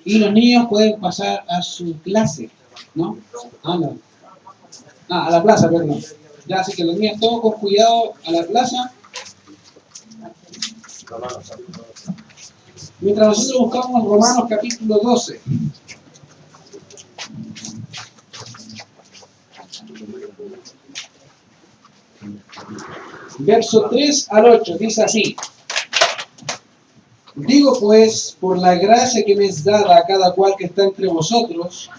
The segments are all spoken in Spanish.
Y los niños pueden pasar a su clase, ¿no? No. A la plaza, perdón. Ya, así que los niños todos con cuidado a la plaza. Mientras nosotros buscamos Romanos capítulo 12. Verso 3 al 8, dice así. Digo pues, por la gracia que me es dada a cada cual que está entre vosotros,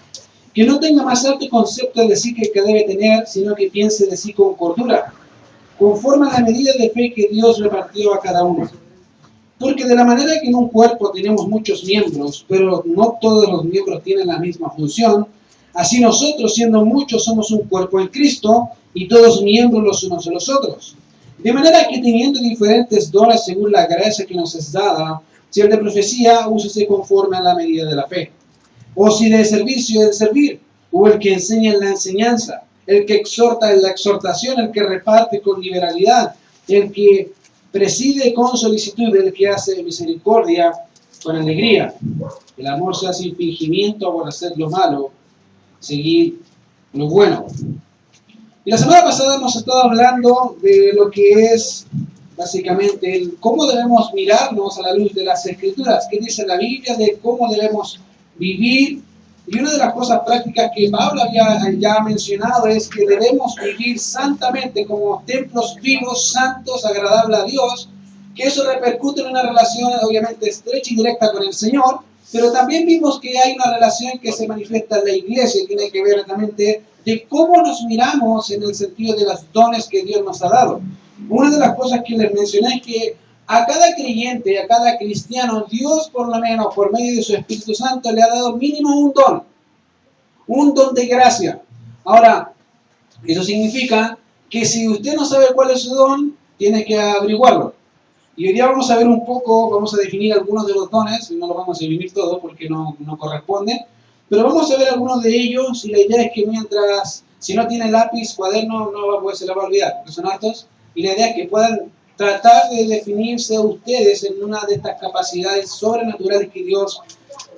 que no tenga más alto concepto de sí que debe tener, sino que piense de sí con cordura, conforme a la medida de fe que Dios repartió a cada uno. Porque de la manera que en un cuerpo tenemos muchos miembros, pero no todos los miembros tienen la misma función, así nosotros, siendo muchos, somos un cuerpo en Cristo, y todos miembros los unos de los otros. De manera que teniendo diferentes dones según la gracia que nos es dada, si el de profecía, úsese conforme a la medida de la fe. O si de servicio, el servir, o el que enseña en la enseñanza, el que exhorta en la exhortación, el que reparte con liberalidad, el que preside con solicitud, el que hace misericordia con alegría. El amor sea sin fingimiento, aborrecer lo malo, seguir lo bueno. Y la semana pasada hemos estado hablando de lo que es básicamente cómo debemos mirarnos a la luz de las Escrituras, qué dice la Biblia de cómo debemos vivir. Y una de las cosas prácticas que Pablo había ya mencionado es que debemos vivir santamente como templos vivos, santos, agradables a Dios, que eso repercute en una relación obviamente estrecha y directa con el Señor, pero también vimos que hay una relación que se manifiesta en la iglesia y tiene que ver realmente de cómo nos miramos en el sentido de los dones que Dios nos ha dado. Una de las cosas que les mencioné es que a cada creyente, a cada cristiano, Dios por lo menos por medio de su Espíritu Santo le ha dado mínimo un don de gracia. Ahora, eso significa que si usted no sabe cuál es su don, tiene que averiguarlo. Y hoy día vamos a ver un poco, vamos a definir algunos de los dones, no los vamos a definir todos porque no corresponden, pero vamos a ver algunos de ellos y la idea es que mientras, si no tiene lápiz, cuaderno, no va a poder, se la va a olvidar, porque son hartos, y la idea es que puedan tratar de definirse ustedes en una de estas capacidades sobrenaturales que Dios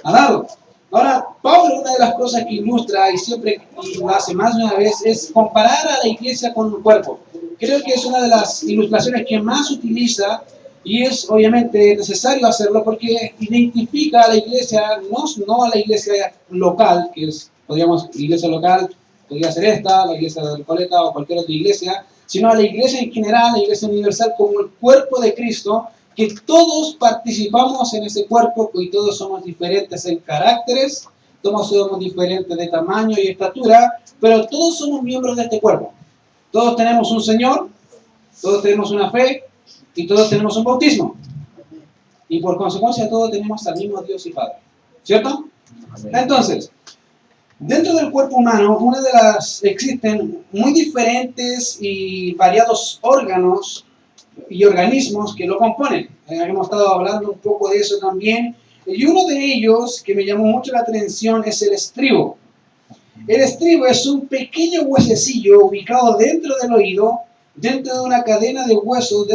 ha dado. Ahora, Pablo, una de las cosas que ilustra, y siempre y lo hace más de una vez, es comparar a la iglesia con un cuerpo. Creo que es una de las ilustraciones que más utiliza, y es obviamente necesario hacerlo porque identifica a la iglesia, no a la iglesia local, que es, podríamos, iglesia local, podría ser esta, la iglesia de Recoleta o cualquier otra iglesia, sino a la iglesia en general, la iglesia universal, como el cuerpo de Cristo, que todos participamos en ese cuerpo y todos somos diferentes en caracteres, todos somos diferentes de tamaño y estatura, pero todos somos miembros de este cuerpo. Todos tenemos un Señor, todos tenemos una fe y todos tenemos un bautismo. Y por consecuencia todos tenemos al mismo Dios y Padre. ¿Cierto? Entonces, dentro del cuerpo humano, existen muy diferentes y variados órganos y organismos que lo componen. Hemos estado hablando un poco de eso también. Y uno de ellos que me llamó mucho la atención es el estribo. El estribo es un pequeño huesecillo ubicado dentro del oído, dentro de una cadena de huesos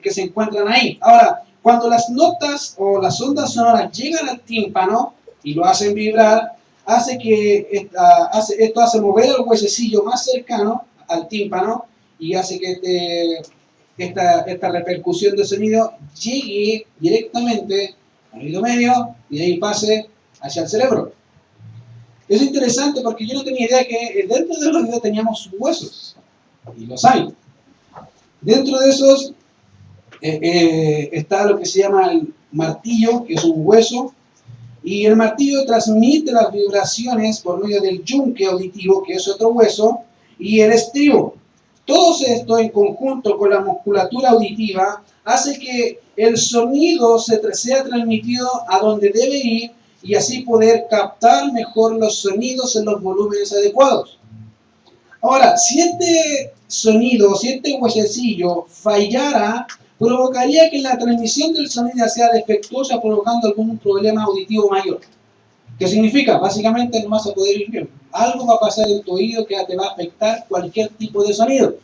que se encuentran ahí. Ahora, cuando las notas o las ondas sonoras llegan al tímpano y lo hacen vibrar, esto hace mover el huesecillo más cercano al tímpano y hace que esta repercusión de sonido llegue directamente al oído medio y de ahí pase hacia el cerebro. Es interesante porque yo no tenía idea que dentro del oído teníamos huesos, y los hay. Dentro de esos está lo que se llama el martillo, que es un hueso, y el martillo transmite las vibraciones por medio del yunque auditivo, que es otro hueso, y el estribo. Todo esto en conjunto con la musculatura auditiva hace que el sonido sea transmitido a donde debe ir y así poder captar mejor los sonidos en los volúmenes adecuados. Ahora, si este sonido, si este huesecillo fallara, provocaría que la transmisión del sonido sea defectuosa, provocando algún problema auditivo mayor. ¿Qué significa? Básicamente no vas a poder ir bien. Algo va a pasar en tu oído que te va a afectar cualquier tipo de sonido.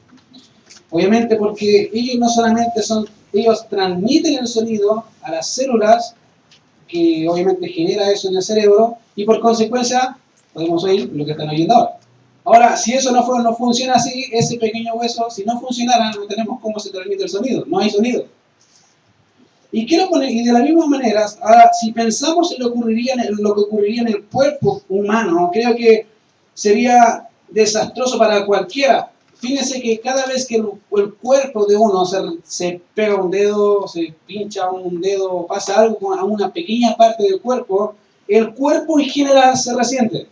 Obviamente porque ellos no solamente son ellos transmiten el sonido a las células, que obviamente genera eso en el cerebro, y por consecuencia podemos oír lo que están oyendo ahora. Ahora, si eso no funciona así, ese pequeño hueso, si no funcionara, no tenemos cómo se transmite el sonido, no hay sonido. Y quiero poner, y de la misma manera, ahora, si pensamos en lo que ocurriría en el cuerpo humano, creo que sería desastroso para cualquiera. Fíjense que cada vez que el cuerpo de uno se pega un dedo, se pincha un dedo, pasa algo a una pequeña parte del cuerpo, el cuerpo en general se resiente.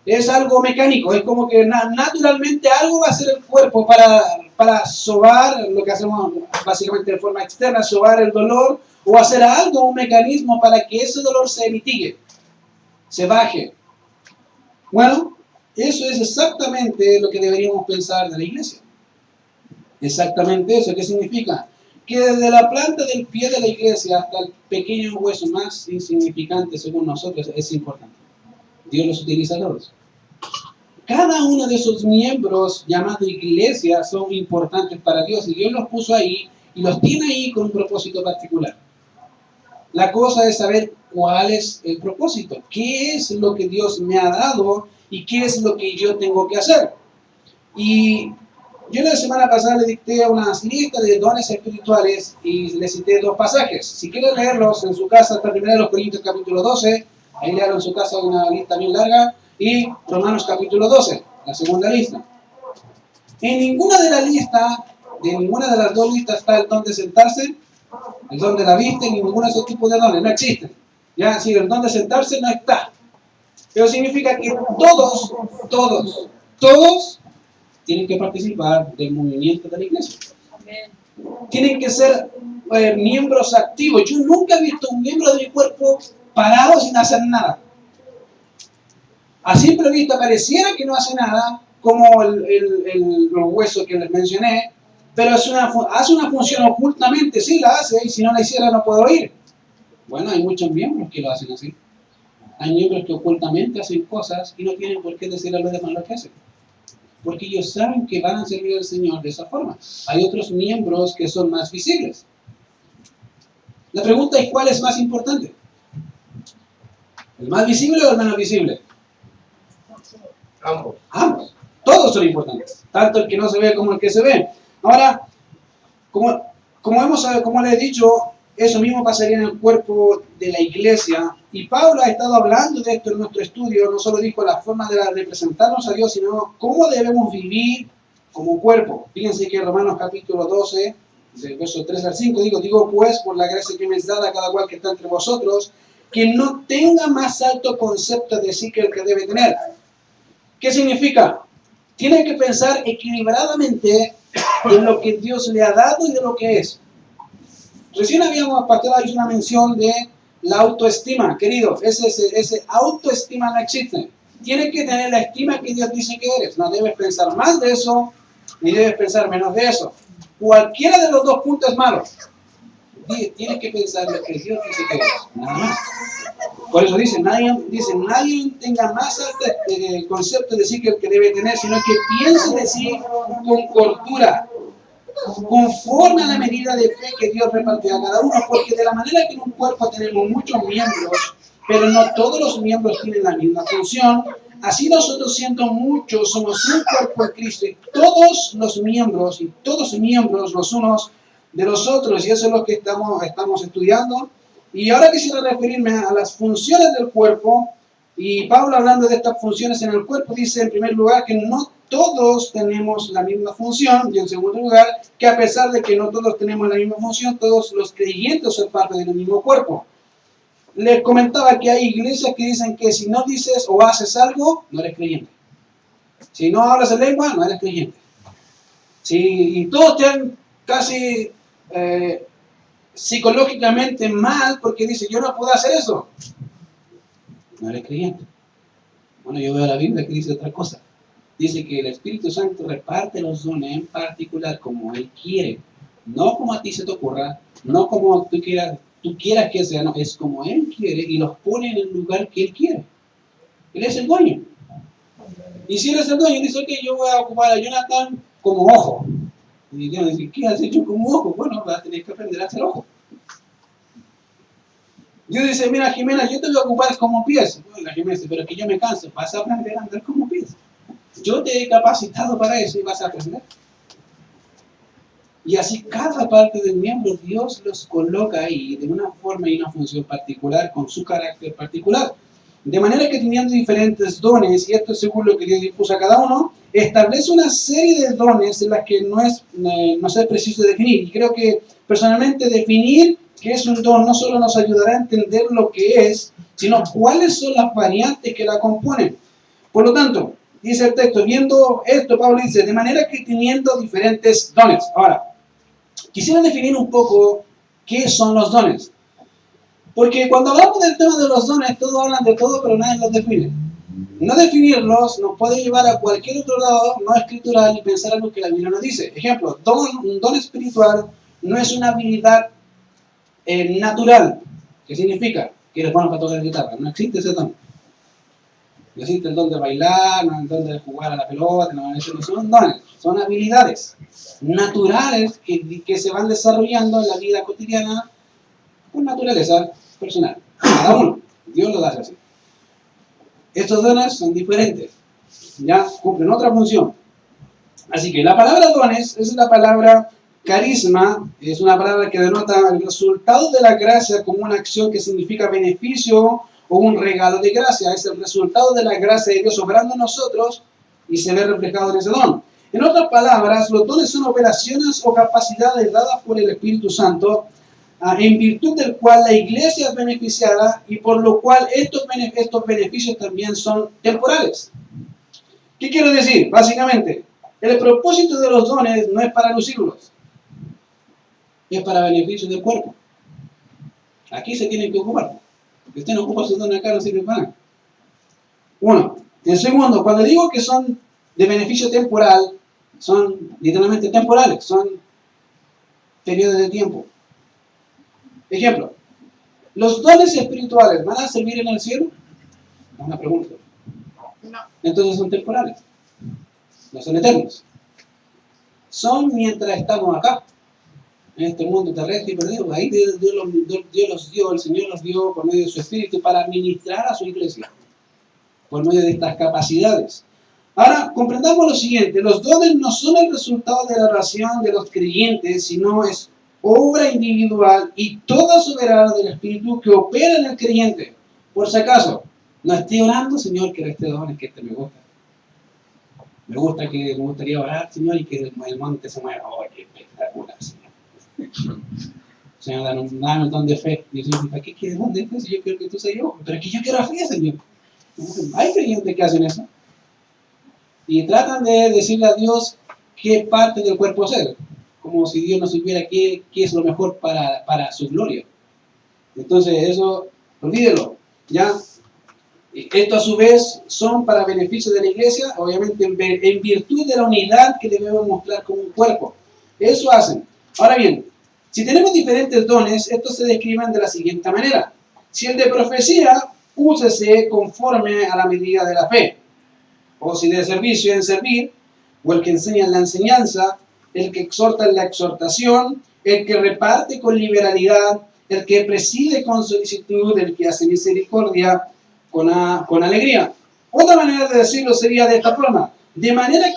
Es algo mecánico, es como que naturalmente algo va a hacer el cuerpo para sobar, lo que hacemos básicamente de forma externa, sobar el dolor, o hacer algo, un mecanismo para que ese dolor se mitigue, se baje. Bueno, eso es exactamente lo que deberíamos pensar de la iglesia. Exactamente eso. ¿Qué significa? Que desde la planta del pie de la iglesia hasta el pequeño hueso más insignificante según nosotros es importante. Dios los utiliza a todos. Cada uno de esos miembros llamados iglesia son importantes para Dios y Dios los puso ahí y los tiene ahí con un propósito particular. La cosa es saber cuál es el propósito, qué es lo que Dios me ha dado y qué es lo que yo tengo que hacer. Y yo la semana pasada le dicté unas listas de dones espirituales y le cité 2 pasajes. Si quieren leerlos en su casa, está 1 Corintios capítulo 12, ahí leanlo en su casa, una lista bien larga, y Romanos capítulo 12, la segunda lista. En ninguna de las listas, de ninguna de las 2 listas está el don de sentarse, el don de la vista, y ninguno de esos tipos de dones, no existen. Ya, si el don de sentarse no está. Pero significa que todos tienen que participar del movimiento de la iglesia. Tienen que ser miembros activos. Yo nunca he visto un miembro de mi cuerpo parado sin hacer nada. A simple vista pareciera que no hace nada, como los huesos que les mencioné, pero hace una función ocultamente, sí la hace, y si no la hiciera no puedo oír. Bueno, hay muchos miembros que lo hacen así. Hay miembros que ocultamente hacen cosas y no tienen por qué decir a los demás lo que hacen, porque ellos saben que van a servir al Señor de esa forma. Hay otros miembros que son más visibles. La pregunta es, ¿cuál es más importante? ¿El más visible o el menos visible? Ambos. Ambos. Todos son importantes, tanto el que no se ve como el que se ve. Ahora, como les he dicho, eso mismo pasaría en el cuerpo de la iglesia. Y Pablo ha estado hablando de esto en nuestro estudio. No solo dijo la forma de presentarnos a Dios, sino cómo debemos vivir como cuerpo. Fíjense que Romanos capítulo 12, del verso 3 al 5, digo pues, por la gracia que me es dada a cada cual que está entre vosotros, que no tenga más alto concepto de sí que el que debe tener. ¿Qué significa? Tiene que pensar equilibradamente en lo que Dios le ha dado y de lo que es. Recién pastor hizo una mención de la autoestima, querido. Ese autoestima no existe. Tienes que tener la estima que Dios dice que eres. No debes pensar más de eso, ni debes pensar menos de eso. Cualquiera de los 2 puntos es malo. Tienes que pensar lo que Dios dice que eres, nada más. Por eso dice, nadie tenga más alto el concepto de sí que el que debe tener, sino que piense de sí con cordura, conforme a la medida de fe que Dios repartió a cada uno, porque de la manera que en un cuerpo tenemos muchos miembros, pero no todos los miembros tienen la misma función, así nosotros siendo muchos somos un cuerpo de Cristo y todos los miembros los unos de los otros, y eso es lo que estamos estudiando. Y ahora quisiera referirme a las funciones del cuerpo, y Pablo, hablando de estas funciones en el cuerpo, dice en primer lugar que no todos tenemos la misma función, y en segundo lugar que a pesar de que no todos tenemos la misma función, todos los creyentes son parte del mismo cuerpo. Les comentaba que hay iglesias que dicen que si no dices o haces algo, no eres creyente. Si no hablas en lengua, no eres creyente. Y todos están casi psicológicamente mal porque dicen, yo no puedo hacer eso. No eres creyente. Bueno, yo veo la Biblia que dice otra cosa. Dice que el Espíritu Santo reparte los dones en particular como Él quiere. No como a ti se te ocurra, no como tú quieras que sea, no, es como Él quiere y los pone en el lugar que Él quiere. Él es el dueño. Y si Él es el dueño, dice, ok, yo voy a ocupar a Jonathan como ojo. Y Dios dice, ¿qué has hecho con un ojo? Bueno, vas a tener que aprender a hacer ojo. Dios dice, mira Jimena, yo te voy a ocupar como pies. Bueno, la Jimena dice, pero es que yo me canso, vas a aprender a andar como pies. Yo te he capacitado para eso y vas a aprender. Y así cada parte del miembro Dios los coloca ahí de una forma y una función particular con su carácter particular. De manera que teniendo diferentes dones, y esto es según lo que Dios dispuso a cada uno, establece una serie de dones en las que no es preciso definir. Y creo que personalmente definir qué es un don no solo nos ayudará a entender lo que es, sino cuáles son las variantes que la componen. Por lo tanto, dice el texto, viendo esto, Pablo dice, de manera que teniendo diferentes dones. Ahora, quisiera definir un poco qué son los dones. Porque cuando hablamos del tema de los dones, todos hablan de todo, pero nadie los define. No definirlos nos puede llevar a cualquier otro lado no escritural y pensar algo que la Biblia nos dice. Ejemplo, un don espiritual no es una habilidad natural. ¿Qué significa? Que eres bueno para tocar la guitarra. No existe ese don. No existe el don de bailar, no el don de jugar a la pelota, no, eso no son dones, son habilidades naturales que se van desarrollando en la vida cotidiana por naturaleza personal. Cada uno, Dios lo hace así. Estos dones son diferentes, ya cumplen otra función. Así que la palabra dones es la palabra carisma, es una palabra que denota el resultado de la gracia como una acción que significa beneficio o un regalo de gracia. Es el resultado de la gracia de Dios obrando en nosotros y se ve reflejado en ese don. En otras palabras, los dones son operaciones o capacidades dadas por el Espíritu Santo en virtud del cual la iglesia es beneficiada y por lo cual estos beneficios también son temporales. ¿Qué quiero decir? Básicamente, el propósito de los dones no es para lucirlos, es para beneficio del cuerpo. Aquí se tienen que ocupar. Si usted no ocupa sus dones acá, no sirve para nada. Uno. En segundo, cuando digo que son de beneficio temporal, son literalmente temporales, son periodos de tiempo. Ejemplo, ¿los dones espirituales van a servir en el cielo? Es una pregunta. No. Entonces son temporales, no son eternos. Son mientras estamos acá, en este mundo terrestre y perdido. Ahí Dios los dio, el Señor los dio por medio de su Espíritu para administrar a su iglesia, por medio de estas capacidades. Ahora, comprendamos lo siguiente, los dones no son el resultado de la oración de los creyentes, sino es obra individual y toda soberana del Espíritu que opera en el creyente. Por si acaso, no estoy orando, Señor, que este don es que este me gusta. Me gustaría orar, Señor, y que el monte se mueva. ¡Oh, qué espectacular, Señor! Señor, dame un don de fe. Y yo digo, ¿para qué quieres don de fe si yo quiero que tú seas yo? Pero es que yo quiero fe, Señor. Hay creyentes que hacen eso. Y tratan de decirle a Dios qué parte del cuerpo hacer. Como si Dios no supiera qué es lo mejor para su gloria. Entonces, eso, olvídelo. ¿Ya? Esto a su vez son para beneficio de la iglesia, obviamente en virtud de la unidad que debemos mostrar como un cuerpo. Eso hacen. Ahora bien, si tenemos diferentes dones, estos se describen de la siguiente manera. Si el de profecía, úsese conforme a la medida de la fe. O si de servicio en servir, o el que enseña en la enseñanza, el que exhorta en la exhortación, el que reparte con liberalidad, el que preside con solicitud, el que hace misericordia con alegría. Otra manera de decirlo sería de esta forma, de manera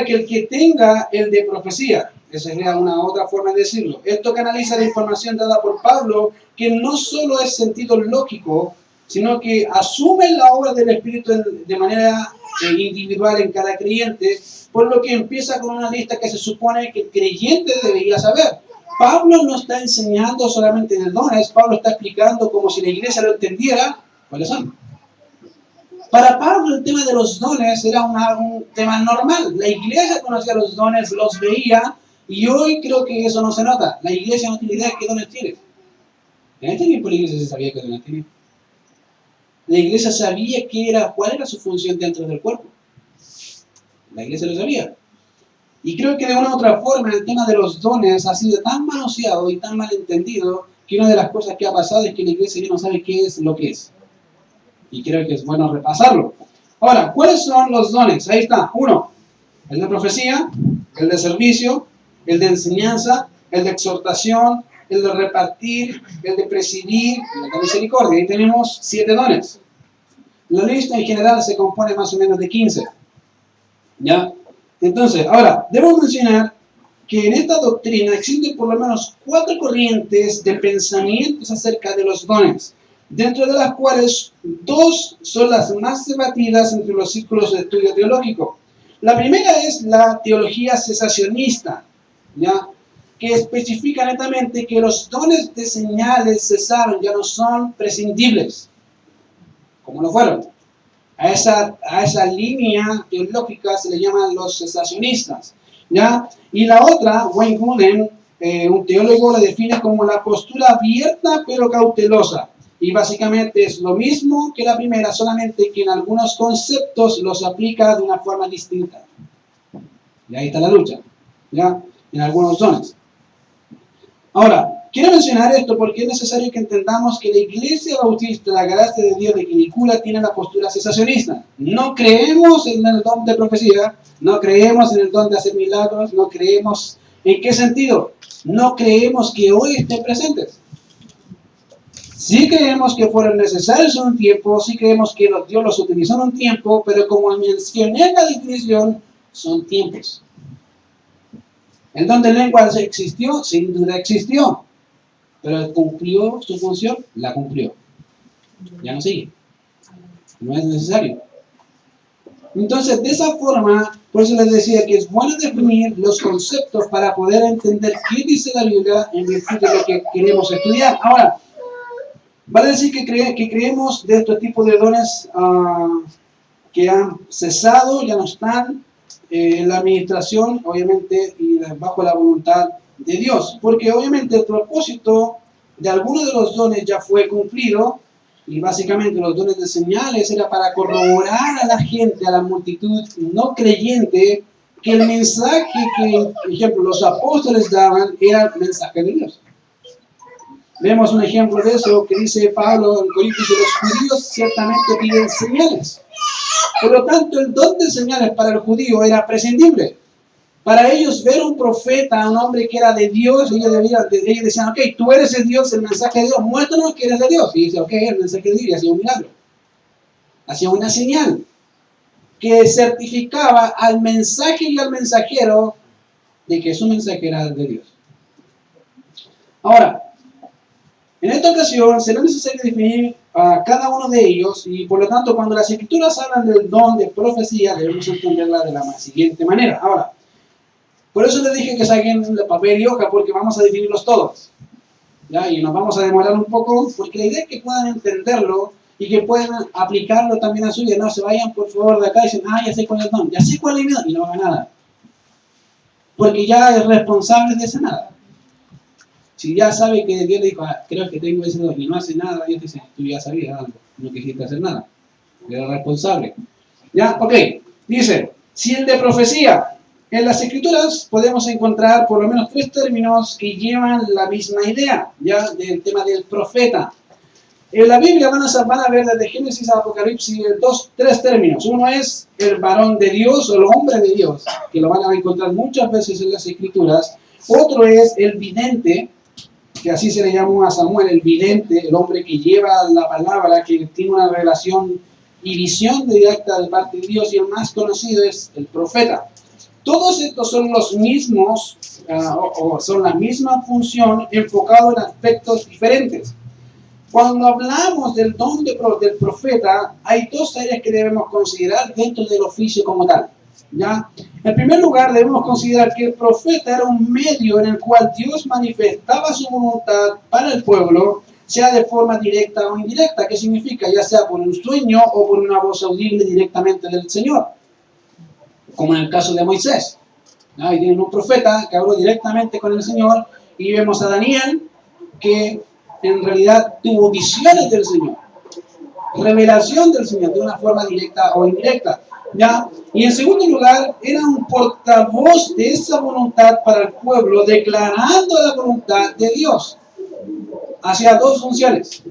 que el que tenga el de profecía, esa sería una otra forma de decirlo, esto canaliza la información dada por Pablo, que no solo es sentido lógico, sino que asume la obra del Espíritu de manera individual en cada creyente, por lo que empieza con una lista que se supone que el creyente debería saber. Pablo no está enseñando solamente de dones, Pablo está explicando como si la iglesia lo entendiera, cuáles son. Para Pablo el tema de los dones era un tema normal. La iglesia conocía los dones, los veía, y hoy creo que eso no se nota. La iglesia no tiene idea de qué dones tiene. En este tiempo la iglesia se sabía qué dones tenía. La iglesia sabía cuál era su función dentro del cuerpo. La iglesia lo sabía. Y creo que de una u otra forma el tema de los dones ha sido tan manoseado y tan malentendido que una de las cosas que ha pasado es que la iglesia ya no sabe qué es lo que es. Y creo que es bueno repasarlo. Ahora, ¿cuáles son los dones? Ahí está. 1. El de profecía, el de servicio, el de enseñanza, el de exhortación, el de repartir, el de presidir, el de misericordia. Ahí tenemos 7 dones. La lista en general se compone más o menos de 15. ¿Ya? Entonces, ahora, debo mencionar que en esta doctrina existen por lo menos 4 corrientes de pensamientos acerca de los dones, dentro de las cuales 2 son las más debatidas entre los círculos de estudio teológico. La primera es la teología cesacionista, ¿ya? Que especifica netamente que los dones de señales cesaron, ya no son prescindibles, como lo fueron. A esa línea teológica se le llaman los cesacionistas, ¿ya? Y la otra, Wayne Grudem, un teólogo, la define como la postura abierta pero cautelosa. Y básicamente es lo mismo que la primera, solamente que en algunos conceptos los aplica de una forma distinta. Y ahí está la lucha, ¿ya? En algunos dones. Ahora, quiero mencionar esto porque es necesario que entendamos que la Iglesia Bautista, la Gracia de Dios de Quilicura, tiene la postura cesacionista. No creemos en el don de profecía, no creemos en el don de hacer milagros, no creemos... ¿En qué sentido? No creemos que hoy estén presentes. Sí creemos que fueron necesarios en un tiempo, sí creemos que Dios los utilizó en un tiempo, pero como mencioné en la definición, son tiempos. ¿El don de lenguas existió? Sin duda existió. Pero ¿cumplió su función? La cumplió. Ya no sigue. No es necesario. Entonces, de esa forma, por eso les decía que es bueno definir los conceptos para poder entender qué dice la Biblia en virtud de lo que queremos estudiar. Ahora, vale decir que creemos de estos tipos de dones que han cesado, ya no están en la administración, obviamente, y bajo la voluntad de Dios. Porque obviamente el propósito de algunos de los dones ya fue cumplido, y básicamente los dones de señales era para corroborar a la gente, a la multitud no creyente, que el mensaje que, por ejemplo, los apóstoles daban era el mensaje de Dios. Vemos un ejemplo de eso que dice Pablo en Corintios: los judíos ciertamente piden señales. Por lo tanto, el don de señales para el judío era prescindible. Para ellos, ver un profeta, un hombre que era de Dios, ellos decían: ok, tú eres el Dios, el mensaje de Dios, muéstranos que eres de Dios. Y dice: ok, el mensaje de Dios, y hacía un milagro. Hacía una señal que certificaba al mensaje y al mensajero de que su mensaje era de Dios. Ahora, en esta ocasión será necesario definir a cada uno de ellos, y por lo tanto, cuando las Escrituras hablan del don de profecía, debemos entenderla de la siguiente manera. Ahora, por eso les dije que saquen el papel y hoja, porque vamos a definirlos todos, ¿ya? Y nos vamos a demorar un poco, porque la idea es que puedan entenderlo y que puedan aplicarlo también a su vida. No se vayan, por favor, de acá y dicen: ya sé cuál es el don, ya sé cuál es mi don, y no haga nada. Porque ya es responsable de esa nada. Si ya sabe que Dios le dijo: creo que tengo ese don, y no hace nada, Dios te dice: tú ya sabías algo, no quisiste hacer nada. Eres responsable. ¿Ya? Ok. Dice: si el de profecía. En las Escrituras podemos encontrar por lo menos 3 términos que llevan la misma idea, ya, del tema del profeta. En la Biblia van a ver desde Génesis a Apocalipsis 3 términos. Uno es el varón de Dios o el hombre de Dios, que lo van a encontrar muchas veces en las Escrituras. Otro es el vidente, que así se le llamó a Samuel, el vidente, el hombre que lleva la palabra, que tiene una relación y visión directa de parte de Dios. Y el más conocido es el profeta. Todos estos son los mismos, o son la misma función, enfocado en aspectos diferentes. Cuando hablamos del don del profeta, hay 2 áreas que debemos considerar dentro del oficio como tal, ¿ya? En primer lugar, debemos considerar que el profeta era un medio en el cual Dios manifestaba su voluntad para el pueblo, sea de forma directa o indirecta. ¿Qué significa? Ya sea por un sueño o por una voz audible directamente del Señor, como en el caso de Moisés. Ahí tienen un profeta que habló directamente con el Señor, y vemos a Daniel que en realidad tuvo visiones del Señor, revelación del Señor de una forma directa o indirecta, ¿ya? Y en segundo lugar, era un portavoz de esa voluntad para el pueblo, declarando la voluntad de Dios. Hacía 2 funciones,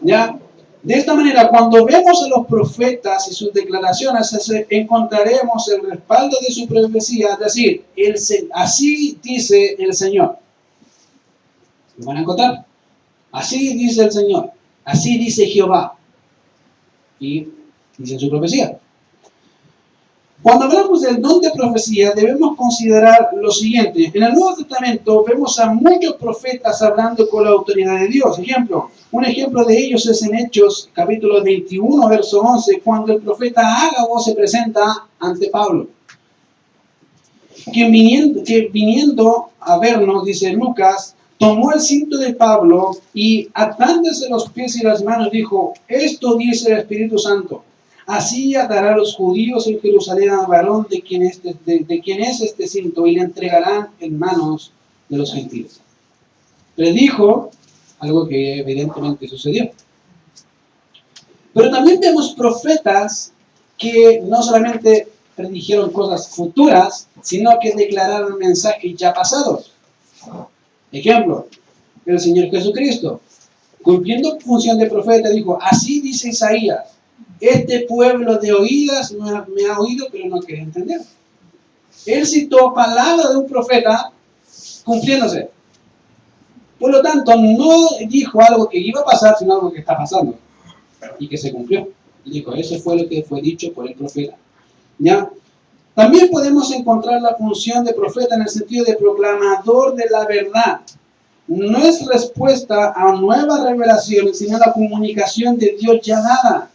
¿ya? De esta manera, cuando vemos a los profetas y sus declaraciones, encontraremos el respaldo de su profecía, es decir, así dice el Señor. ¿Lo van a encontrar? Así dice el Señor, así dice Jehová. Y dice su profecía. Cuando hablamos del don de profecía, debemos considerar lo siguiente. En el Nuevo Testamento vemos a muchos profetas hablando con la autoridad de Dios. Un ejemplo de ellos es en Hechos, capítulo 21, verso 11, cuando el profeta Ágabo se presenta ante Pablo. Que viniendo a vernos, dice Lucas, tomó el cinto de Pablo y atándose los pies y las manos dijo, esto dice el Espíritu Santo. Así atará a los judíos en Jerusalén al varón de quien es este cinto y le entregarán en manos de los gentiles. Predijo algo que evidentemente sucedió. Pero también vemos profetas que no solamente predijeron cosas futuras, sino que declararon mensajes ya pasados. Ejemplo, el Señor Jesucristo, cumpliendo función de profeta, dijo, así dice Isaías, este pueblo de oídas me ha oído, pero no quiere entender. Él citó palabras de un profeta cumpliéndose. Por lo tanto, no dijo algo que iba a pasar, sino algo que está pasando y que se cumplió. Y dijo, eso fue lo que fue dicho por el profeta. ¿Ya? También podemos encontrar la función de profeta en el sentido de proclamador de la verdad. No es respuesta a nuevas revelaciones, sino la comunicación de Dios ya dada.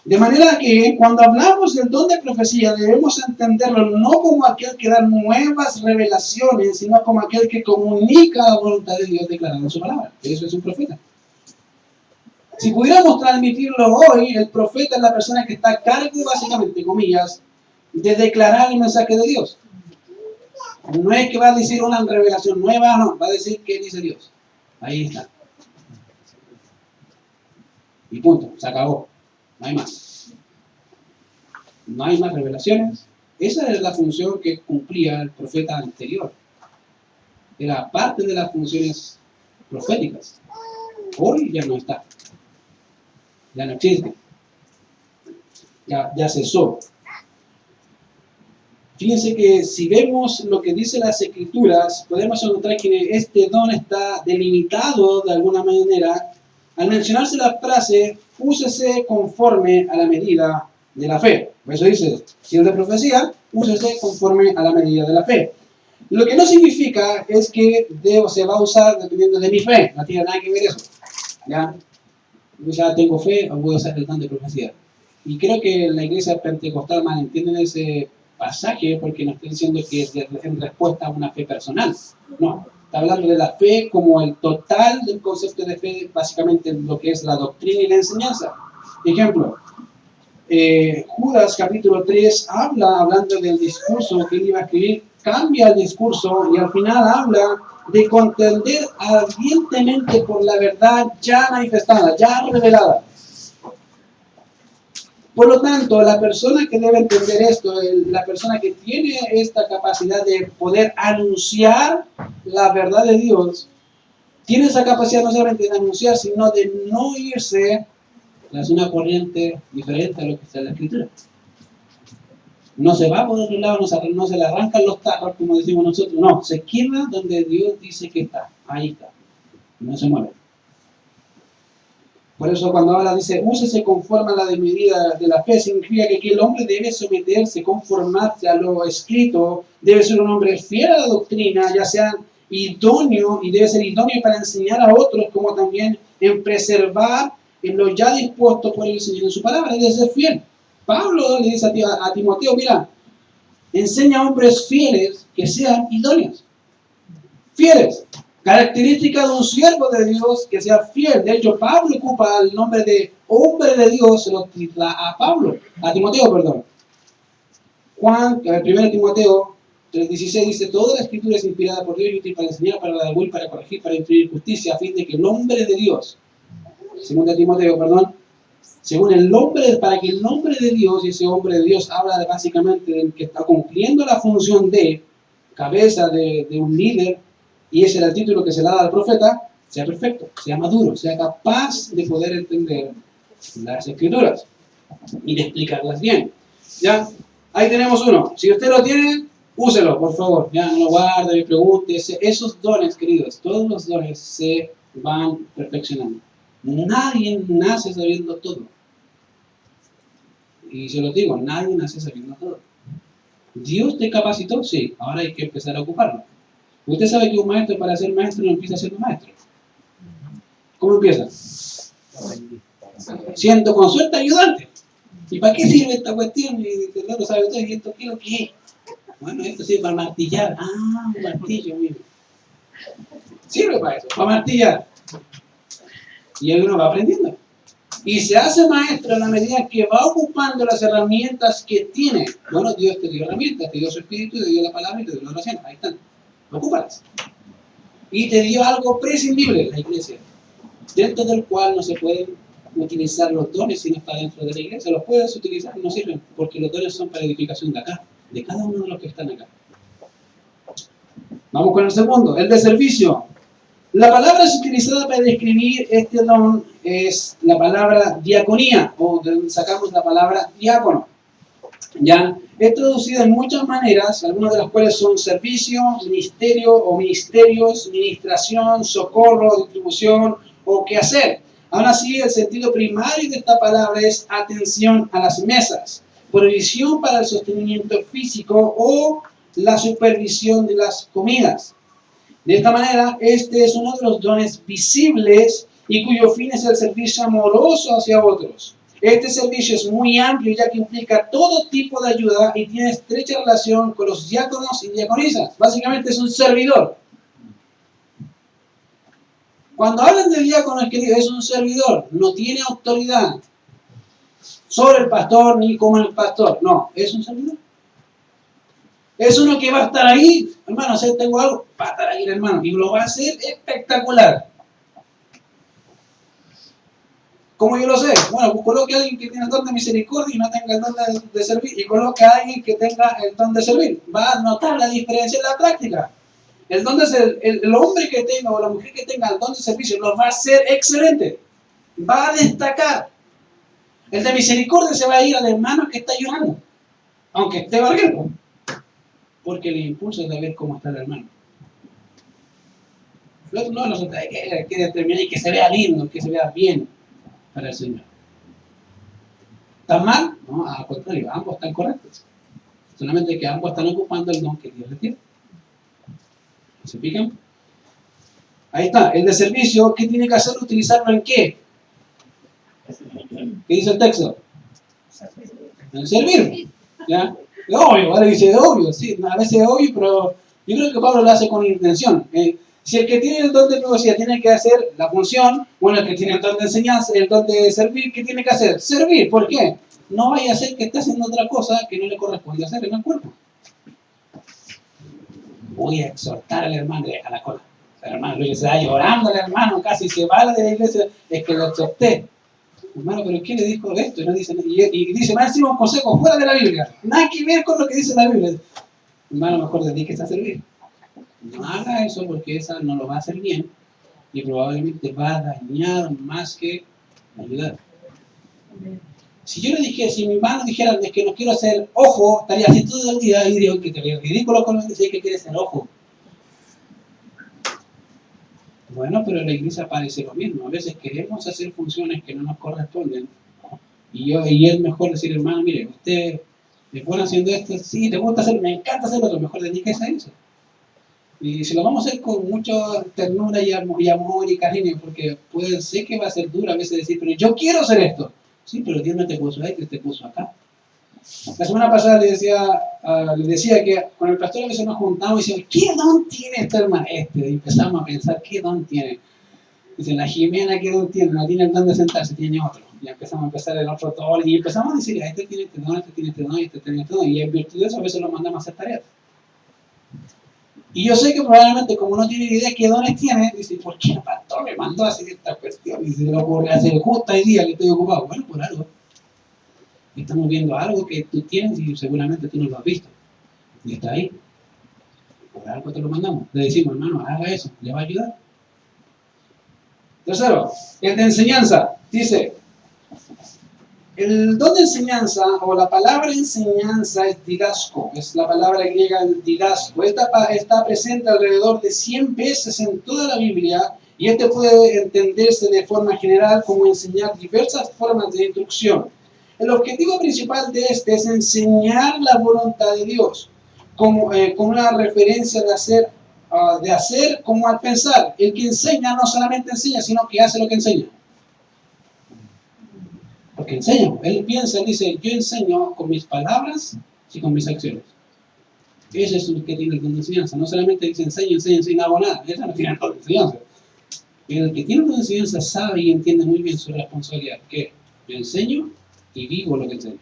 De manera que cuando hablamos del don de profecía debemos entenderlo no como aquel que da nuevas revelaciones, sino como aquel que comunica la voluntad de Dios declarando su palabra. Eso es un profeta. Si pudiéramos transmitirlo hoy, el profeta es la persona que está a cargo, básicamente, comillas, de declarar el mensaje de Dios. No es que va a decir una revelación nueva, no, va a decir qué dice Dios. Ahí está. Y punto, se acabó. No hay más. No hay más revelaciones. Esa es la función que cumplía el profeta anterior. Era parte de las funciones proféticas. Hoy ya no está. Ya no existe. Ya cesó. Fíjense que si vemos lo que dicen las Escrituras, podemos encontrar que este don está delimitado de alguna manera al mencionarse la frase, úsese conforme a la medida de la fe. Por eso dice, si es de profecía, úsese conforme a la medida de la fe. Lo que no significa es que se va a usar dependiendo de mi fe. No tiene nada que ver eso. ¿Ya? Yo ya tengo fe, voy a usar el don de profecía. Y creo que la iglesia pentecostal malentienden ese pasaje porque no está diciendo que es en respuesta a una fe personal. No, está hablando de la fe como el total del concepto de fe, básicamente lo que es la doctrina y la enseñanza. Ejemplo, Judas capítulo 3 hablando del discurso que él iba a escribir, cambia el discurso y al final habla de contender ardientemente por la verdad ya manifestada, ya revelada. Por lo tanto, la persona que debe entender esto, la persona que tiene esta capacidad de poder anunciar la verdad de Dios, tiene esa capacidad no solamente de anunciar, sino de no irse tras una corriente diferente a lo que está en la Escritura. No se va por otro lado, no se le arrancan los tarros, como decimos nosotros, no, se queda donde Dios dice que está, ahí está, no se mueve. Por eso cuando habla dice, úsese conforme a la medida de la fe, significa que aquí el hombre debe someterse, conformarse a lo escrito, debe ser un hombre fiel a la doctrina, ya sea idóneo, y debe ser idóneo para enseñar a otros, como también en preservar en lo ya dispuesto por el Señor en su palabra, debe ser fiel. Pablo le dice a Timoteo, mira, enseña a hombres fieles que sean idóneos. Fieles. Característica de un siervo de Dios que sea fiel. De hecho, Pablo ocupa el nombre de hombre de Dios, se lo titula a Timoteo, perdón. 1 Timoteo 3:16 dice, toda la escritura es inspirada por Dios y útil para enseñar, para dar will, para corregir, para instruir justicia, a fin de que el nombre de Dios, 2 Timoteo, perdón, según el nombre, para que el nombre de Dios, y ese hombre de Dios habla básicamente del que está cumpliendo la función de cabeza de un líder, y ese era el título que se le da al profeta, sea perfecto, sea maduro, sea capaz de poder entender las Escrituras y de explicarlas bien. ¿Ya? Ahí tenemos uno. Si usted lo tiene, úselo, por favor. Ya, no lo guarde, me pregunte. Esos dones, queridos, todos los dones se van perfeccionando. Nadie nace sabiendo todo. Y se lo digo, nadie nace sabiendo todo. ¿Dios te capacitó? Sí. Ahora hay que empezar a ocuparlo. Usted sabe que un maestro para ser maestro no empieza siendo maestro. ¿Cómo empieza? Siendo con suerte ayudante. ¿Y para qué sirve esta cuestión? Y el otro sabe todo, ¿y esto qué es lo que es? Bueno, esto sirve para martillar. Ah, un martillo, mire. Sirve para eso, para martillar. Y ahí uno va aprendiendo. Y se hace maestro a la medida que va ocupando las herramientas que tiene. Bueno, Dios te dio herramientas, te dio su espíritu, te dio la palabra y te dio la oración. Ahí están. Ocúpalas. Y te dio algo prescindible, la iglesia, dentro del cual no se pueden utilizar los dones si no está dentro de la iglesia. Los puedes utilizar, no sirven, porque los dones son para edificación de acá, de cada uno de los que están acá. Vamos con el segundo, el de servicio. La palabra es utilizada para describir este don es la palabra diaconía, o de donde sacamos la palabra diácono. ¿Ya? Es traducido en muchas maneras, algunas de las cuales son servicio, ministerio o ministerios, ministración, socorro, distribución o quehacer. Aún así, el sentido primario de esta palabra es atención a las mesas, provisión para el sostenimiento físico o la supervisión de las comidas. De esta manera, este es uno de los dones visibles y cuyo fin es el servicio amoroso hacia otros. Este servicio es muy amplio ya que implica todo tipo de ayuda y tiene estrecha relación con los diáconos y diaconisas. Básicamente es un servidor. Cuando hablan de diácono, querido, es un servidor, no tiene autoridad sobre el pastor ni como el pastor. No, es un servidor. Es uno que va a estar ahí, hermano, si tengo algo, va a estar ahí el hermano, y lo va a hacer espectacular. ¿Cómo yo lo sé? Bueno, pues coloque a alguien que tiene el don de misericordia y no tenga el don de servir, y coloque a alguien que tenga el don de servir. Va a notar la diferencia en la práctica. El don de ser, el hombre que tenga o la mujer que tenga el don de servicio lo va a hacer excelente. Va a destacar. El de misericordia se va a ir al hermano que está llorando, aunque esté barriendo, porque le impulsa de ver cómo está el hermano. No, hay que determinar y que se vea lindo, que se vea bien para el Señor. ¿Están mal? No, al contrario, ambos están correctos. Solamente que ambos están ocupando el don que Dios les tiene. ¿Se fijan? Ahí está, el de servicio, ¿qué tiene que hacer? ¿Utilizarlo en qué? ¿Qué dice el texto? En servir. ¿Ya? Es obvio, ahora dice obvio, sí, a veces es obvio, pero yo creo que Pablo lo hace con intención. Si el que tiene el don de profecía tiene que hacer la función, bueno, el que tiene el don de enseñanza, el don de servir, ¿qué tiene que hacer? Servir, ¿por qué? No vaya a ser que esté haciendo otra cosa que no le corresponde hacer en el cuerpo. Voy a exhortar al hermano y deja la cola. El hermano se va llorando al hermano, casi se va de la iglesia, es que lo exhorté. Hermano, pero ¿qué le dijo de esto? Y, no dice, y dice, más encima un consejo fuera de la Biblia. Nada que ver con lo que dice la Biblia. Hermano, mejor dedíquese a servir. No haga eso porque esa no lo va a hacer bien y probablemente va a dañar más que ayudar. Si yo le dije, si mi hermano dijera de que no quiero ser ojo, estaría así todo el día y diría que te veo ridículo con lo que dice que quiere ser ojo. Bueno, pero en la iglesia parece lo mismo. A veces queremos hacer funciones que no nos corresponden. Y es mejor decir, hermano, mire, usted es bueno haciendo esto, sí, te gusta hacer, me encanta hacerlo, pero mejor dedíquese a eso. Y si lo vamos a hacer con mucha ternura y amor y cariño, porque puede ser que va a ser duro a veces decir, pero yo quiero hacer esto. Sí, pero Dios no te puso ahí, te puso acá. La semana pasada le decía que con el pastor a veces nos juntamos y decíamos, ¿qué don tiene este hermano? Y empezamos a pensar, ¿qué don tiene? Dice, la Jimena, ¿qué don tiene? No tiene el don de sentarse, tiene otro. Y empezamos a empezar el otro todo, y empezamos a decir, este tiene este don, este tiene este don, este tiene este don. Y en virtud de eso a veces lo mandamos a hacer tareas. Y yo sé que probablemente, como no tiene idea qué dones tiene, dice, ¿por qué el pastor me mandó a hacer esta cuestión? Y se le ocurre hacer justo hoy día que estoy ocupado. Bueno, por algo. Estamos viendo algo que tú tienes y seguramente tú no lo has visto. Y está ahí. Por algo te lo mandamos. Le decimos, hermano, haga eso, le va a ayudar. Tercero, el de enseñanza. Dice, el don de enseñanza, o la palabra enseñanza, es didasco, es la palabra griega didasco. Está presente alrededor de 100 veces en toda la Biblia, y este puede entenderse de forma general como enseñar diversas formas de instrucción. El objetivo principal de este es enseñar la voluntad de Dios, como una referencia de hacer como al pensar. El que enseña no solamente enseña, sino que hace lo que enseña. Porque enseña, él piensa, dice, yo enseño con mis palabras y con mis acciones. Ese es el que tiene el don de enseñanza. No solamente dice enseño, no hago nada. Ese no tiene el don de enseñanza. El que tiene el don de enseñanza sabe y entiende muy bien su responsabilidad. Que yo enseño y vivo lo que enseño.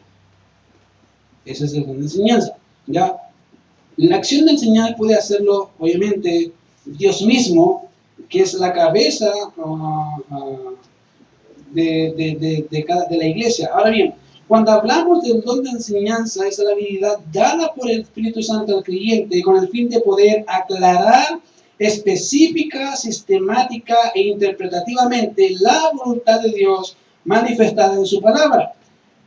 Ese es el don de enseñanza. ¿Ya? La acción de enseñar puede hacerlo, obviamente, Dios mismo, que es la cabeza de la iglesia. Ahora bien, cuando hablamos del don de enseñanza, es la habilidad dada por el Espíritu Santo al creyente con el fin de poder aclarar específica, sistemática e interpretativamente la voluntad de Dios manifestada en su palabra.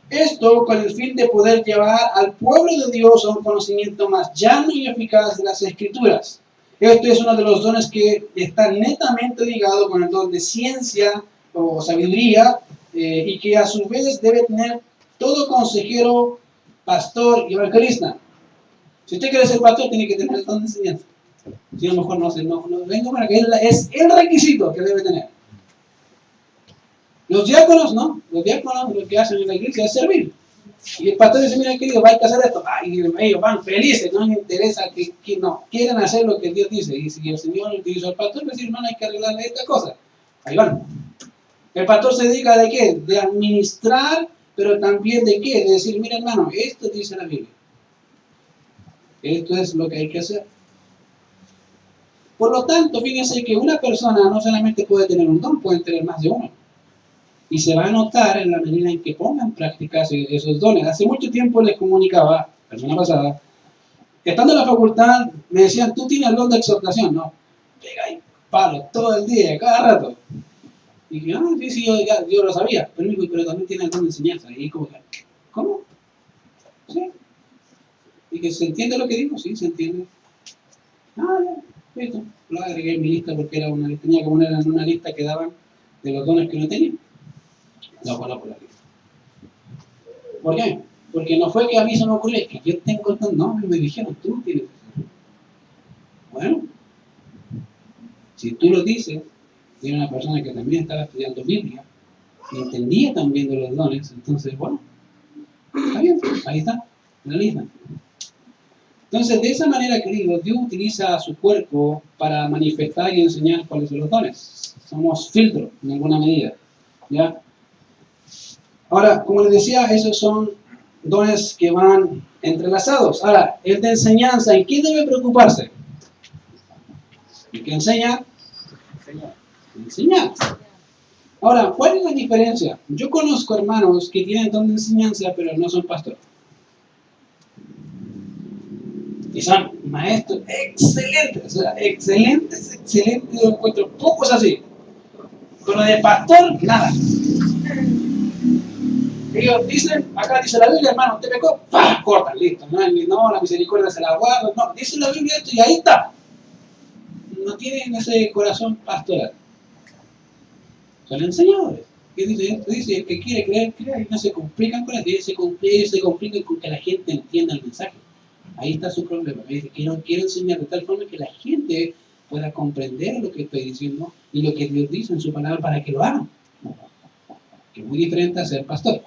Esto con el fin de poder llevar al pueblo de Dios a un conocimiento más llano y eficaz de las Escrituras. Este es uno de los dones que está netamente ligado con el don de ciencia o sabiduría, y que a su vez debe tener todo consejero, pastor y evangelista. Si usted quiere ser pastor, tiene que tener el don de enseñanza. Si a lo mejor no vengo para que es el requisito que debe tener. Los diáconos, ¿no? Los diáconos lo que hacen en la iglesia es servir. Y el pastor dice, mira querido, hay que hacer esto. Y ellos van felices, no les interesa que no, quieren hacer lo que Dios dice. Y si el Señor utilizó al pastor, pues hermano, hay que arreglarle esta cosa. Ahí van. El pastor se dedica ¿de qué? De administrar, pero también ¿de qué? De decir, mira hermano, esto dice la Biblia. Esto es lo que hay que hacer. Por lo tanto, fíjense que una persona no solamente puede tener un don, puede tener más de uno. Y se va a notar en la medida en que pongan en práctica esos dones. Hace mucho tiempo les comunicaba, la semana pasada, que estando en la facultad, me decían, tú tienes el don de exhortación, ¿no? Pega ahí, palo, todo el día, cada rato. Y dije, sí, yo lo sabía. Pero también tiene el don de enseñanza. Y como, ¿cómo? ¿Sí? Y que se entiende lo que digo, sí, se entiende. Ya, listo. Lo agregué en mi lista porque tenía que poner en una lista que daban de los dones que no tenía. Lo pongo por la lista. ¿Por qué? Porque no fue que a mí se me ocurrió, es que yo tengo el don, no, me dijeron, tú tienes. Bueno, si tú lo dices, y una persona que también estaba estudiando Biblia y entendía también de los dones, entonces, bueno, está bien, ahí está, en la lista. Entonces, de esa manera, queridos, Dios utiliza a su cuerpo para manifestar y enseñar cuáles son los dones. Somos filtros, en alguna medida, ¿ya? Ahora, como les decía, esos son dones que van entrelazados. Ahora, el de enseñanza, ¿en qué debe preocuparse? El que enseña, enseñanza. Ahora, ¿cuál es la diferencia? Yo conozco hermanos que tienen don de enseñanza, pero no son pastores. Y son maestros excelentes, o sea, excelentes, yo encuentro pocos así. Pero de pastor, nada. Ellos dicen, acá dice la Biblia, hermano, usted pecó, ¡pah! Cortan, listo. No, la misericordia se la guarda, no, dice la Biblia esto y ahí está. No tienen ese corazón pastoral. Son enseñadores. ¿Qué dice esto? Dice, el que quiere creer, crea, y no se complican con eso. Ellos se complican con que la gente entienda el mensaje. Ahí está su problema. Dice que no quiero enseñar de tal forma que la gente pueda comprender lo que estoy diciendo y lo que Dios dice en su palabra para que lo hagan. Que es muy diferente a ser pastor.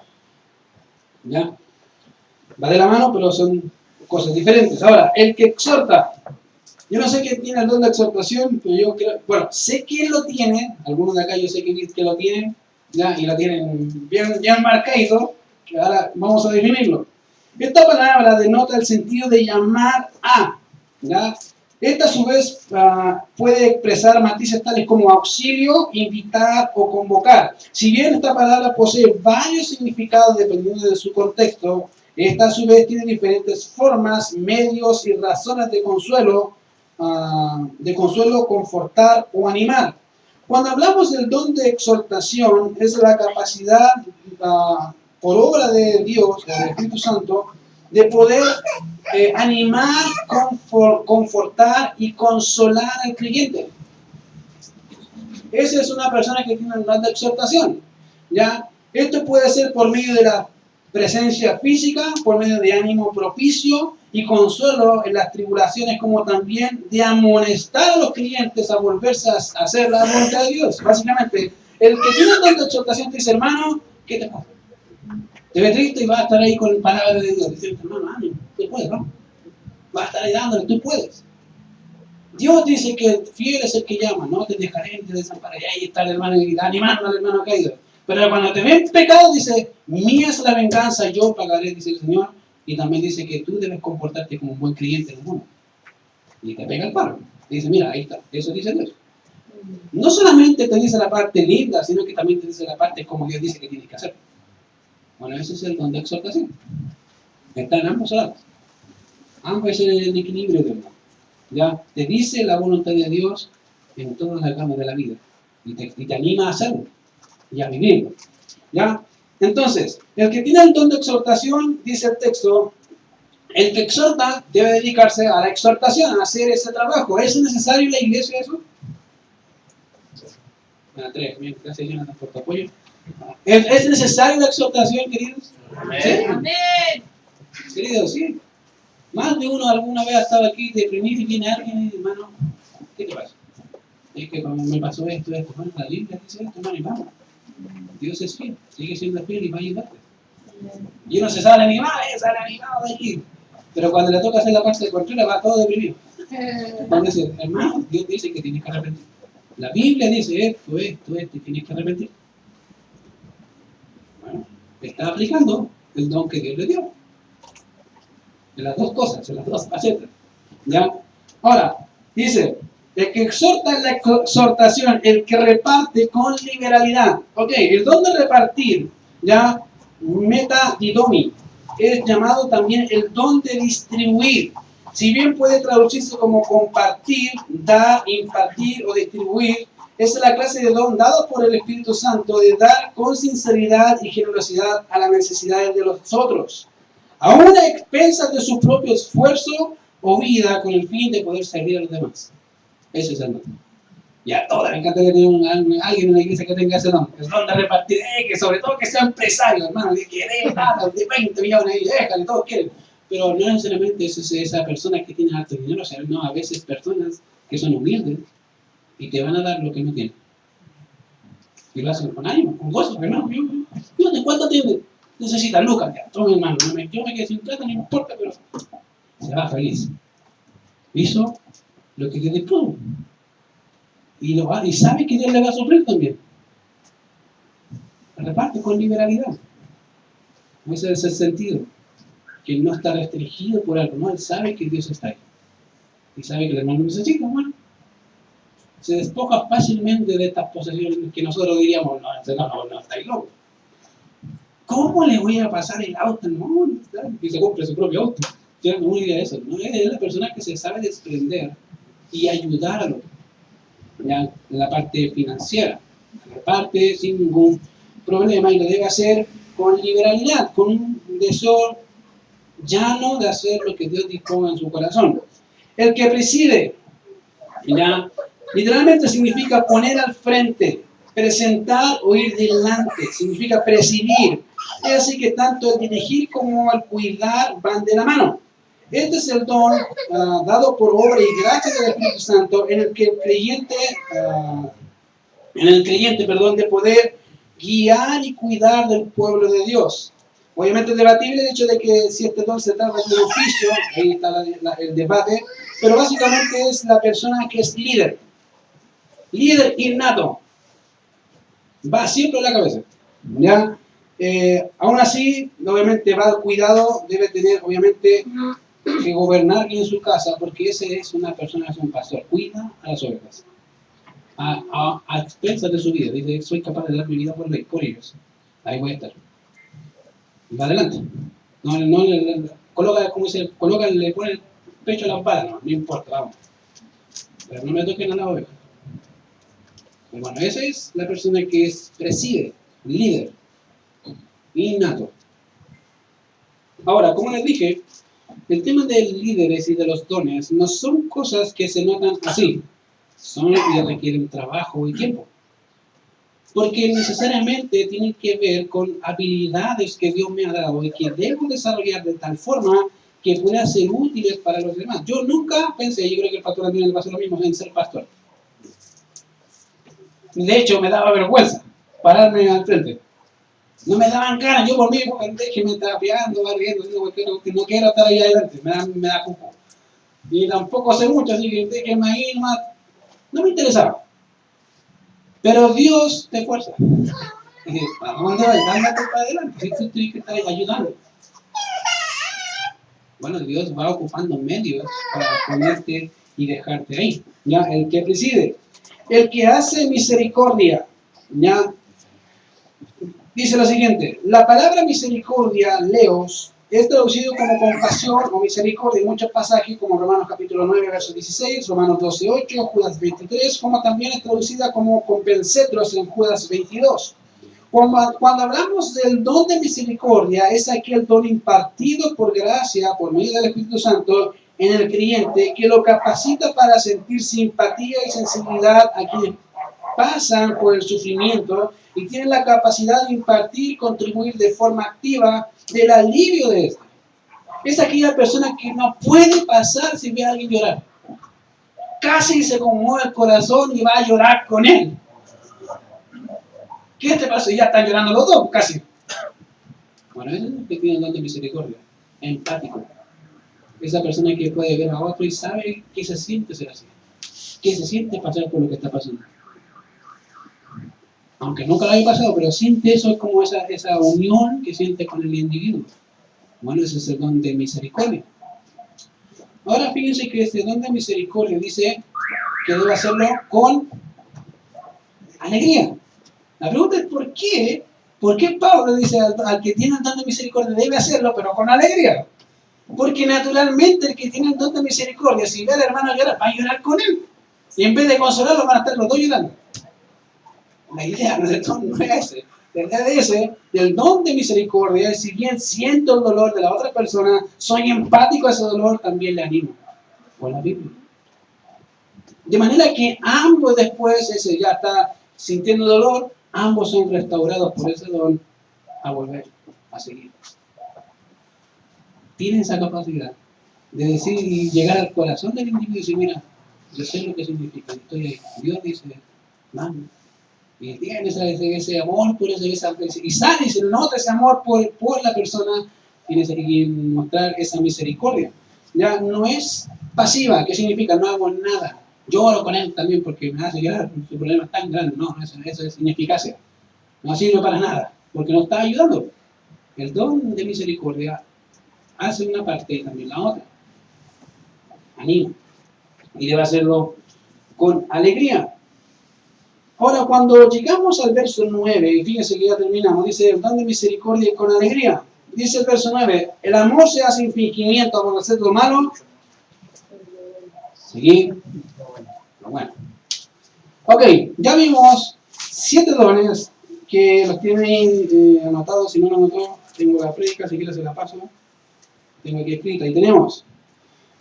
¿Ya? Va de la mano, pero son cosas diferentes. Ahora, el que exhorta. Yo no sé quién tiene el don de exhortación, pero yo creo, bueno, sé quién lo tiene, algunos de acá yo sé que lo tienen, ¿ya? Y lo tienen bien marcado, que ahora vamos a definirlo. Esta palabra denota el sentido de llamar a, ¿ya? Esta a su vez puede expresar matices tales como auxilio, invitar o convocar. Si bien esta palabra posee varios significados dependiendo de su contexto, esta a su vez tiene diferentes formas, medios y razones de consuelo, confortar o animar. Cuando hablamos del don de exhortación, es la capacidad por obra de Dios, del Espíritu Santo, de poder animar, confortar y consolar al creyente. Esa es una persona que tiene un don de exhortación. ¿Ya? Esto puede ser por medio de la presencia física, por medio de ánimo propicio y consuelo en las tribulaciones, como también de amonestar a los creyentes a volverse a hacer la voluntad de Dios. Básicamente, el que tiene un don de exhortación te dice, hermano, ¿qué te pasa? Te ve triste y va a estar ahí con palabras de Dios. Dice, hermano, ánimo, tú puedes, ¿no? Va a estar ahí dándole, tú puedes. Dios dice que fiel es el que llama, no te dejaré ni te desampararé. Y ahí está el hermano animando al hermano caído. Pero cuando te ven pecado, dice, mía es la venganza, yo pagaré, dice el Señor. Y también dice que tú debes comportarte como un buen creyente en el mundo. Y te pega el paro. Y dice, mira, ahí está, eso dice Dios. No solamente te dice la parte linda, sino que también te dice la parte como Dios dice que tienes que hacer. Bueno, ese es el don de exhortación. Está en ambos lados. Ambos es el equilibrio de uno. Ya te dice la voluntad de Dios en todos los campos de la vida y te anima a hacerlo y a vivirlo. ¿Ya? Entonces, el que tiene el don de exhortación, dice el texto, el que exhorta debe dedicarse a la exhortación, a hacer ese trabajo. ¿Es necesario en la iglesia eso? Gracias, Jonathan, por tu apoyo. ¿Es necesario la exhortación, queridos? Amén. ¿Sí? Amén. Queridos, sí. Más de uno alguna vez ha estado aquí deprimido y viene alguien y dice, hermano, ¿qué te pasa? Es que cuando me pasó esto, bueno, la Biblia dice esto, hermano, y vamos. Dios es fiel, sigue siendo fiel y va a ayudarte. Y uno se sale animado de aquí. Pero cuando le toca hacer la parte de control, va todo deprimido. Entonces dice, hermano, Dios dice que tienes que arrepentir. La Biblia dice esto, y tienes que arrepentir. Bueno, está aplicando el don que Dios le dio. En las dos cosas, en las dos facetas. ¿Ya? Ahora, dice, el que exhorta en la exhortación, el que reparte con liberalidad. Ok, el don de repartir, ya, metadidomi, es llamado también el don de distribuir. Si bien puede traducirse como compartir, dar, impartir o distribuir, es la clase de don dado por el Espíritu Santo de dar con sinceridad y generosidad a las necesidades de los otros, aún a expensas de su propio esfuerzo o vida, con el fin de poder servir a los demás. Ese es el don. Y a todas me encantaría tener alguien en la iglesia que tenga ese don. El don de repartir, que sobre todo que sea empresario, hermano, que dé nada, de 20 millones y déjale, todos quieren. Pero no necesariamente es esa persona que tiene alto dinero, o sea, no, a veces personas que son humildes y te van a dar lo que no tienen. Y lo hacen con ánimo, con gozo, hermano. Yo ¿de cuánto tiene? Necesita lucas, ya, toma hermano, yo me quedé sin plata, no me importa, pero se va feliz. Hizo lo que Dios le pudo. Y sabe que Dios le va a suplir también. Reparte con liberalidad. Ese es el sentido. Que no está restringido por algo, no, él sabe que Dios está ahí. Y sabe que el hermano necesita, bueno. Se despoja fácilmente de estas posesiones que nosotros diríamos, no, está ahí loco. ¿Cómo le voy a pasar el auto? No, que se compre su propio auto. Yo no diría eso. No, es la persona que se sabe desprender y ayudar a los otros. Ya, en la parte financiera. La parte sin ningún problema y lo debe hacer con liberalidad, con un deseo llano de hacer lo que Dios disponga en su corazón. El que preside, ya, literalmente significa poner al frente, presentar o ir delante, significa presidir. Es así que tanto el dirigir como el cuidar van de la mano. Este es el don dado por obra y gracia del Espíritu Santo en el que el creyente, de poder guiar y cuidar del pueblo de Dios. Obviamente es debatible el hecho de que si este don se trata de un oficio, ahí está el debate, pero básicamente es la persona que es líder innato, va siempre en la cabeza, ¿ya? Aún así, obviamente va al cuidado, debe tener obviamente que gobernar bien su casa, porque ese es una persona, es un pastor, cuida a las ovejas, a expensas de su vida, dice, soy capaz de dar mi vida por ellos, ahí voy a estar, va adelante, no coloca, como dice, le pone el pecho a la bala, no importa, vamos, pero no me toquen a la oveja. Y bueno, esa es la persona que preside, líder, innato. Ahora, como les dije, el tema de líderes y de los dones no son cosas que se notan así. Son que requieren trabajo y tiempo. Porque necesariamente tienen que ver con habilidades que Dios me ha dado y que debo desarrollar de tal forma que puedan ser útiles para los demás. Yo nunca pensé, yo creo que el pastor Antonio le pasa lo mismo, en ser pastor. De hecho, me daba vergüenza pararme al frente. No me daban ganas, yo por mí, déjeme estar pegando, barriendo, no quiero estar ahí adelante, me da poco. Y tampoco sé mucho, así que déjeme ahí nomás. No me interesaba. Pero Dios te fuerza. ¿Para dónde vas? Ándate para adelante, si tú tienes que estar ayudando. Bueno, Dios va ocupando medios para ponerte y dejarte ahí. ¿Ya? El que preside. El que hace misericordia. ¿Ya? Dice lo siguiente, la palabra misericordia, leos, es traducido como compasión o misericordia en muchos pasajes como Romanos capítulo 9, verso 16, Romanos 12, 8, Judas 23, como también es traducida como compensatros en Judas 22. Cuando hablamos del don de misericordia, es aquel don impartido por gracia, por medio del Espíritu Santo, en el creyente, que lo capacita para sentir simpatía y sensibilidad a quienes pasan por el sufrimiento y tienen la capacidad de impartir y contribuir de forma activa del alivio de esto. Es aquella persona que no puede pasar si ve a alguien llorar. Casi se conmueve el corazón y va a llorar con él. ¿Qué te pasa? Ya están llorando los dos, casi. Bueno, ese es el que tiene el don de misericordia, empático. Esa persona que puede ver a otro y sabe qué se siente ser así. Qué se siente pasar por lo que está pasando. Aunque nunca lo haya pasado, pero siente eso, es como esa unión que siente con el individuo. Bueno, ese es el don de misericordia. Ahora fíjense que este don de misericordia dice que debe hacerlo con alegría. La pregunta es ¿por qué? ¿Por qué Pablo dice al que tiene el don de misericordia debe hacerlo, pero con alegría? Porque naturalmente el que tiene el don de misericordia, si ve al hermano llorar, va a llorar con él. Y en vez de consolarlo, van a estar los dos llorando. La idea del don no es ese. La idea de ese, del don de misericordia, es si bien siento el dolor de la otra persona, soy empático a ese dolor, también le animo. Con la Biblia. De manera que ambos después, ese ya está sintiendo dolor, ambos son restaurados por ese don a volver a seguir. Tienen esa capacidad de decir y llegar al corazón del individuo y decir, mira, yo sé lo que significa, estoy ahí. Dios dice, vamos. Y tiene ese amor por esa y sale y se nota ese amor por la persona, tienes que mostrar esa misericordia. Ya no es pasiva, ¿qué significa? No hago nada. Lloro con él también porque me hace llorar, su problema es tan grande. No, eso es ineficacia. No sirve para nada, porque no está ayudando. El don de misericordia hace una parte y también la otra. Anima. Y debe hacerlo con alegría. Ahora, cuando llegamos al verso 9, y fíjense que ya terminamos, dice, el don de misericordia con alegría. Dice el verso 9, el amor se hace sin fingimiento, aborrecer lo malo. Seguir. Bueno. Ok, ya vimos 7 dones que los tienen anotados. Si no lo anotó, tengo la prédica, si quieres se la paso. Tengo aquí escrita. Y tenemos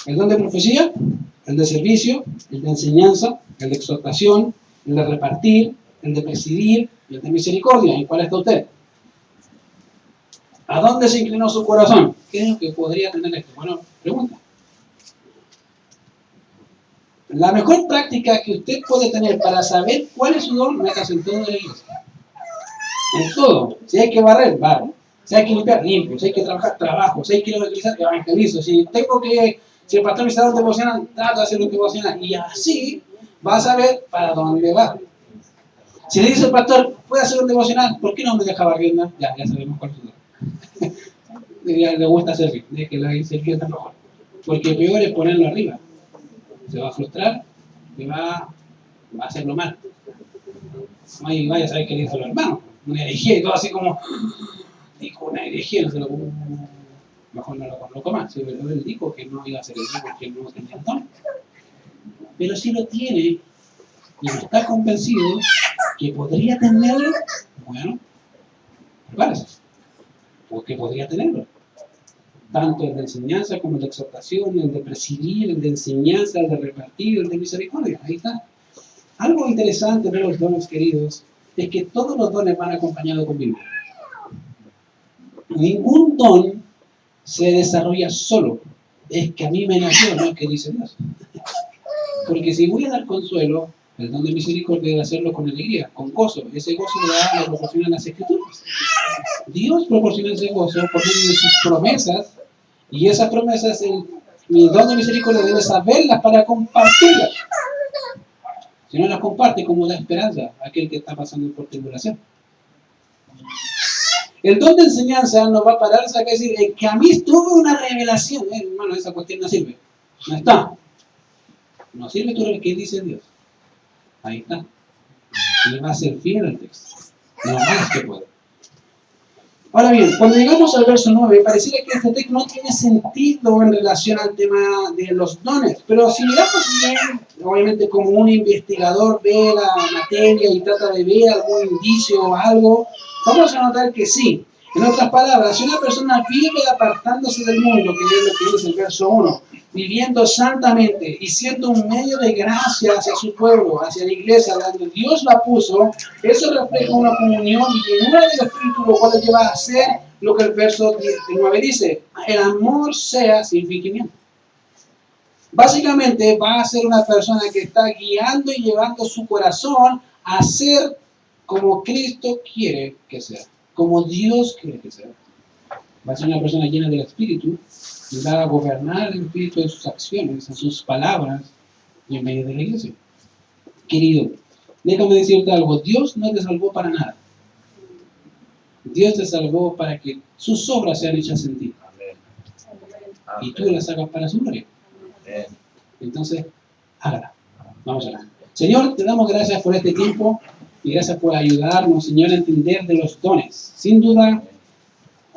el don de profecía, el de servicio, el de enseñanza, el de exhortación, el de repartir, el de presidir y el de misericordia. ¿En cuál está usted? ¿A dónde se inclinó su corazón? ¿Qué es lo que podría tener esto? Bueno, pregunta. La mejor práctica que usted puede tener para saber cuál es su don, métase en todo de la iglesia. En todo. Si hay que barrer, barro. Si hay que limpiar, limpio. Si hay que trabajar, trabajo. Si hay que evangelizar, evangelizo. Si el pastor me está dando devocional, trato de hacer un devocional. Y así vas a ver para dónde va. Si le dice el pastor, ¿puede hacer un devocional? ¿Por qué no me deja barriendo? Ya sabemos cuál es su don. Le gusta servir. De que la servir está mejor. Porque peor es ponerlo arriba. Se va a frustrar y va a hacerlo mal. Vaya a saber qué dijo el hermano. Una herejía y todo así como, dijo una herejía, no se lo mejor no lo coloco más. Él dijo que no iba a ser el porque él no tenía el don. Pero si lo tiene y no está convencido, ¿Que podría tenerlo? Bueno, prepárese, porque podría tenerlo. Tanto el de enseñanza como el de exhortación, el de presidir, el de enseñanza, el de repartir, el de misericordia. Ahí está. Algo interesante de los dones, queridos, es que todos los dones van acompañados con Biblia. Ningún don se desarrolla solo. Es que a mí me nació, no es que dice Dios. Porque si voy a dar consuelo, el don de misericordia debe hacerlo con alegría, con gozo. Ese gozo lo proporciona las Escrituras. Dios proporciona ese gozo por medio de sus promesas, y esas promesas, mi don de misericordia debe saberlas para compartirlas. Si no las comparte, ¿cómo da esperanza a aquel que está pasando por tribulación? El don de enseñanza no va a pararse a decir, que a mí tuve una revelación. Hermano, esa cuestión no sirve. No está. No sirve todo lo que dice Dios. Ahí está. Y va a ser fiel al texto. No más que puede. Ahora bien, cuando llegamos al verso 9, pareciera que este texto no tiene sentido en relación al tema de los dones. Pero si miramos bien, obviamente como un investigador ve la materia y trata de ver algún indicio o algo, vamos a notar que sí. En otras palabras, si una persona vive apartándose del mundo, que es lo que dice el verso 1, viviendo santamente y siendo un medio de gracia hacia su pueblo, hacia la iglesia, donde Dios la puso, eso refleja una comunión y llenura del Espíritu, lo cual lleva a hacer lo que el verso 9 dice: el amor sea sin fingimiento. Básicamente va a ser una persona que está guiando y llevando su corazón a ser como Cristo quiere que sea, como Dios quiere que sea. Va a ser una persona llena del Espíritu y va a gobernar el Espíritu en sus acciones, en sus palabras y en medio de la iglesia. Querido, déjame decirte algo. Dios no te salvó para nada. Dios te salvó para que sus obras sean hechas en ti. Y tú las hagas para su gloria. Entonces, hágala. Vamos a hablar. Señor, te damos gracias por este tiempo y gracias por ayudarnos, Señor, a entender de los dones. Sin duda,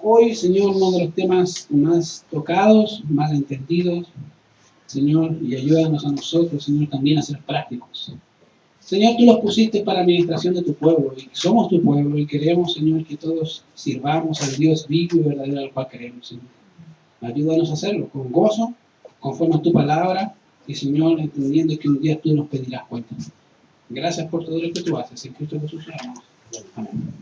hoy, Señor, uno de los temas más tocados, más entendidos, Señor, y ayúdanos a nosotros, Señor, también a ser prácticos. Señor, tú los pusiste para administración de tu pueblo, y somos tu pueblo, y queremos, Señor, que todos sirvamos al Dios vivo y verdadero al cual queremos, Señor. Ayúdanos a hacerlo con gozo, conforme a tu palabra, y, Señor, entendiendo que un día tú nos pedirás cuentas. Gracias por todo lo que tú haces. En Cristo Jesús. Amén.